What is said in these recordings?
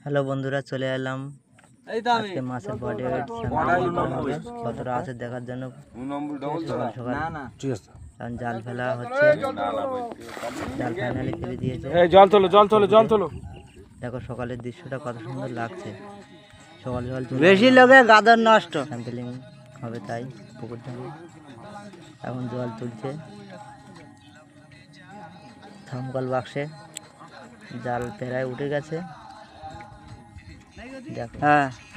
Hello বন্ধুরা, চলে এলাম আজকে মাছের বডি ওয়েট কতটা আছে দেখার জন্য। সকাল সকাল কারণ জাল ফেলা হচ্ছে, জাল ফাইনালি ফেলে দিয়েছে। জল তোলো। দেখো সকালের দৃশ্যটা কত সুন্দর লাগছে। সকাল সকাল বেশি লোকে গাদর নষ্ট স্যাম্পেলিং হবে তাই পুকুর ধারে এখন জল তুলছে থামকল বাক্সে। জাল প্রায় উঠে গেছে। দেখো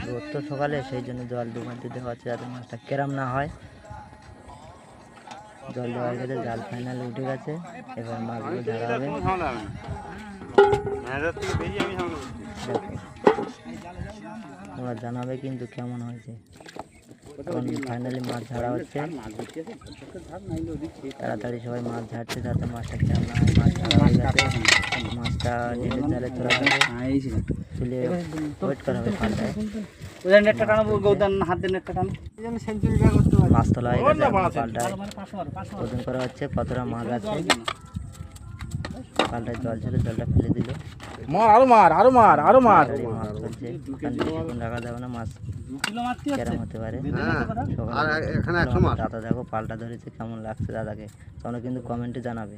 রোদ তো সকালে, সেই জন্য জল দোকান দিতে হচ্ছে যাতে মাছটা কেরাম না হয়। জল দেওয়া হয়ে গেছে, জাল ফাইনালে উঠে গেছে। এবার মাছগুলো ধরা হবে। তোমরা জানাবে কিন্তু কেমন হয়েছে। এখন ফাইনালি মাছ ধরা হচ্ছে, তাড়াতাড়ি সবাই মাছ ঝাড়ছে যাতে মাছটা কেমন না হয়। মাছ ধরা হয়ে গেছে, মাছটা নেটের জালে তোলা হবে, তুলে ওয়েট করা হবে পাল্টায়। মাছ তোলা হয়ে গেছে, পাল্টায় ওজন করা হচ্ছে কতটা মাছ আছে। পাল্টায় জল ছিল, জলটা ফেলে দিল। মাছ চলছে, রাখা যাবে না, মাছ কেরাম হতে পারে। দাদা দেখো পাল্টা ধরেছে, কেমন লাগছে দাদাকে তোমরা কিন্তু কমেন্টে জানাবে।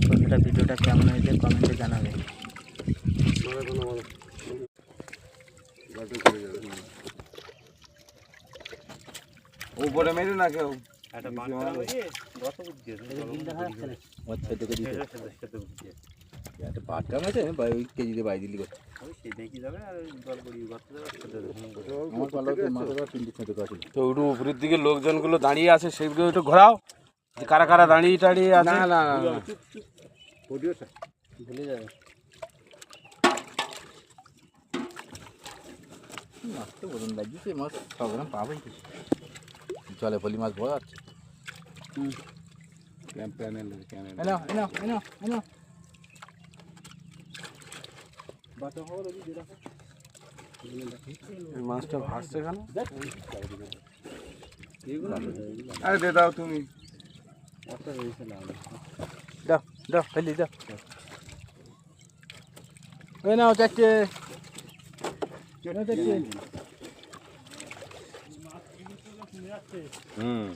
বন্ধুরা ভিডিওটা কেমন হয়েছে কমেন্টে জানাবে। উপরে মেরু না কেউ তো উপরের দিকে লোকজনগুলো দাঁড়িয়ে আছে, সেইগুলো একটু ঘোরাও, কারা কারা দাঁড়িয়ে টাড়িয়ে আছে। ভুলে যাবে মাছ তো ওজন লাগছে, মাছ 6 গ্রাম পাবেই তো। জলে পলি মাছ বড় আছে। মাছটা ভাসছে এখানে। আরে দে দাও তুমি, দাও দাও ফেলি দাও। ওই নাও চারটে। হুম